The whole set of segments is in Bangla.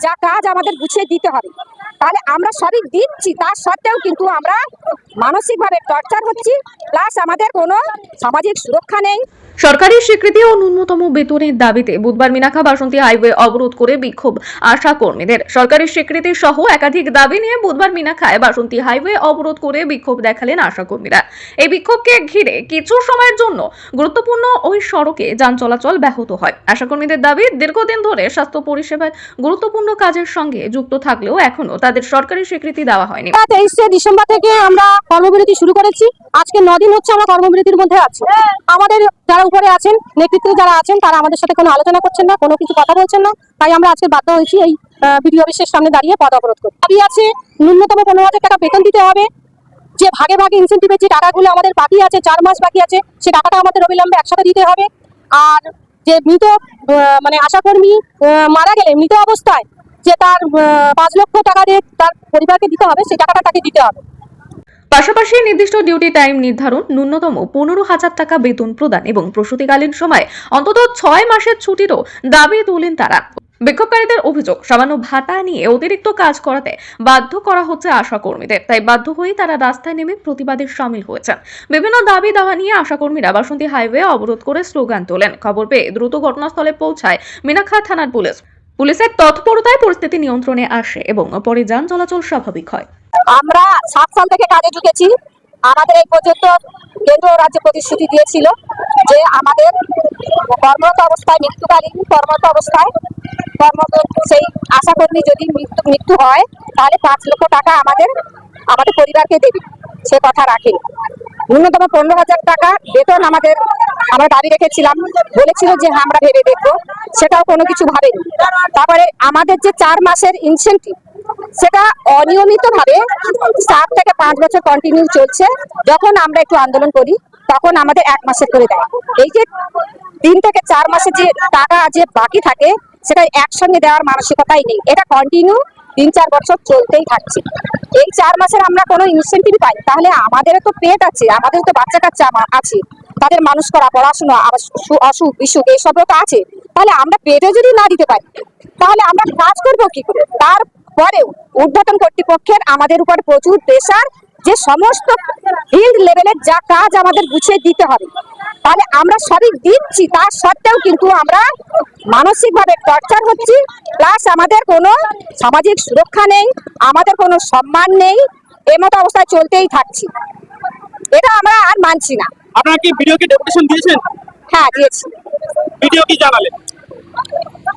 যা কাজ আমাদের গুছিয়ে দিতে হবে। তাহলে আমরা সবই দিচ্ছি, তার সত্ত্বেও কিন্তু আমরা মানসিকভাবে টর্চার হচ্ছি, প্লাস আমাদের কোনো সামাজিক সুরক্ষা নেই। সরকারি স্বীকৃতি ও ন্যূনতম বেতনের দাবিতে বুধবার মিনাখা বাসন্তী হাইওয়ে অবরোধ করে বিক্ষোভ আশা কর্মীদের। সরকারি স্বীকৃতি সহ একাধিক দাবি নিয়ে বুধবার মিনাখায় বাসন্তী হাইওয়ে অবরোধ করে বিক্ষোভ দেখালেন আশা কর্মীরা। এই বিক্ষোভকে ঘিরে কিছু সময়ের জন্য গুরুত্বপূর্ণ ওই সড়কে যান চলাচল ব্যাহত হয়। আশা কর্মীদের দাবি, দীর্ঘদিন ধরে স্বাস্থ্য পরিষেবার গুরুত্বপূর্ণ কাজের সঙ্গে যুক্ত থাকলেও এখনো তাদের সরকারি স্বীকৃতি দেওয়া হয়নি। 23 ডিসেম্বর থেকে আমরা কর্মবিরতি শুরু করেছি। আজকে 9 দিন হচ্ছে আমরা কর্মবিরতির মধ্যে আছি। আমাদের যারা উপরে আছেন, নেতৃত্বে যারা আছেন, তারা আমাদের সাথে কোনো আলোচনা করছেন না, কোনো কিছু কথা বলছেন না। তাই আমরা আজকে বাধ্য হয়েছি এই বিডিও অফিসের সামনে দাঁড়িয়ে পথ অবরোধ করতে। দাবি আছে ন্যূনতম 15,000 টাকা বেতন দিতে হবে। যে ভাগে ভাগে ইনসেন্টিভের যে টাকাগুলো আমাদের বাকি আছে, 4 মাস বাকি আছে, সে টাকাটা আমাদের অবিলম্বে একসাথে দিতে হবে। আর যে মৃত মানে আশাকর্মী মারা গেলে মৃত অবস্থায় যে তার 5 লক্ষ টাকা দিয়ে তার পরিবারকে দিতে হবে, সেই টাকাটা তাকে দিতে হবে। পাশাপাশি নির্দিষ্ট ডিউটি টাইম নির্ধারণ, ন্যূনতম 15,000 টাকা বেতন প্রদান এবং প্রসূতিকালীন সময় অন্তত 6 মাসের ছুটিরও দাবি তোলেন তারা। বিক্ষোভকারীদের অভিযোগ, সামান্য ভাতা নিয়ে অতিরিক্ত কাজ করাতে বাধ্য করা হচ্ছে আশা কর্মীদের। তাই বাধ্য হয়ে তারা রাস্তায় নেমে প্রতিবাদে শামিল হয়েছেন। বিভিন্ন দাবি দাওয়া নিয়ে আশা কর্মীরা বাসন্তী হাইওয়ে অবরোধ করে স্লোগান তোলেন। খবর পেয়ে দ্রুত ঘটনাস্থলে পৌঁছায় মিনাখা থানার পুলিশ। পুলিশের তৎপরতায় পরিস্থিতি নিয়ন্ত্রণে আসে এবং পরে যান চলাচল স্বাভাবিক হয়। আমরা 7 সাল থেকে কাজে ঢুকেছি। আমাদের এই পর্যন্ত কেন্দ্র ও রাজ্য প্রতিশ্রুতি দিয়েছিল যে আমাদের কর্মরত অবস্থায়, মৃত্যুকালীন কর্মরত অবস্থায় সেই আশাকর্মী যদি মৃত্যু হয়, তাহলে 5 লক্ষ টাকা আমাদের পরিবারকে দেবে। সে কথা রাখেনি। ন্যূনতম 15,000 টাকা বেতন আমরা দাবি রেখেছিলাম, বলেছিল যে হ্যাঁ আমরা ভেবে দেখবো, সেটাও কোনো কিছু ভাবেনি। তারপরে আমাদের যে 4 মাসের ইনসেন্টিভ, সেটা অনিয়মিতভাবে 4 থেকে 5 বছর কন্টিনিউ চলছে। যখন আমরা একটু আন্দোলন করি তখন আমাদের 1 মাসের করে দেয়। এই যে 3 থেকে 4 মাসের যে টাকা যে বাকি থাকে, সেটা একসঙ্গে দেওয়ার মানসিকতাই নেই। এটা কন্টিনিউ 3-4 বছর চলতেই থাকছে। এই 4 মাসের আমরা কোনো ইনসেন্টিভ পাই, তাহলে আমাদেরও তো পেট আছে, আমাদেরও তো বাচ্চা কাচ্চা আছে, তাদের মানুষ করা, পড়াশোনা, আবার অসুখ বিসুখ এইসবও তো আছে। তাহলে আমরা পেটে যদি না দিতে পারি, তাহলে আমরা কাজ করবো কি করে? তারপরেও ঊর্ধ্বতন কর্তৃপক্ষের আমাদের উপর প্রচুর প্রেসার, যে সমস্ত ফিল্ড লেভেলের যা কাজ আমাদের গুছিয়ে দিতে হবে। তাহলে আমরা সবই দিচ্ছি, তার সত্ত্বেও কিন্তু আমরা মানসিকভাবে টর্চার হচ্ছি, প্লাস আমাদের কোনো সামাজিক সুরক্ষা নেই, আমাদের কোনো সম্মান নেই। এর মতো অবস্থায় চলতেই থাকছি। এটা আমরা আর মানছি না। আপনারা কি ভিডিওকে ডেপুটেশন দিয়েছেন? হ্যাঁ, দিয়েছি। ভিডিও কি জানালেন?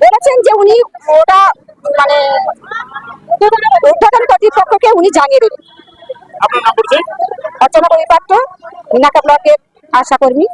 বলেছেন যে উনি ওটা মানে ঊর্ধ্বতন কর্তৃপক্ষকে উনি জানিয়ে দেবেন। আপনার নাম পরিচয়? অর্চনা পরিপাত্র, মিনাখা ব্লকের আশাকর্মী।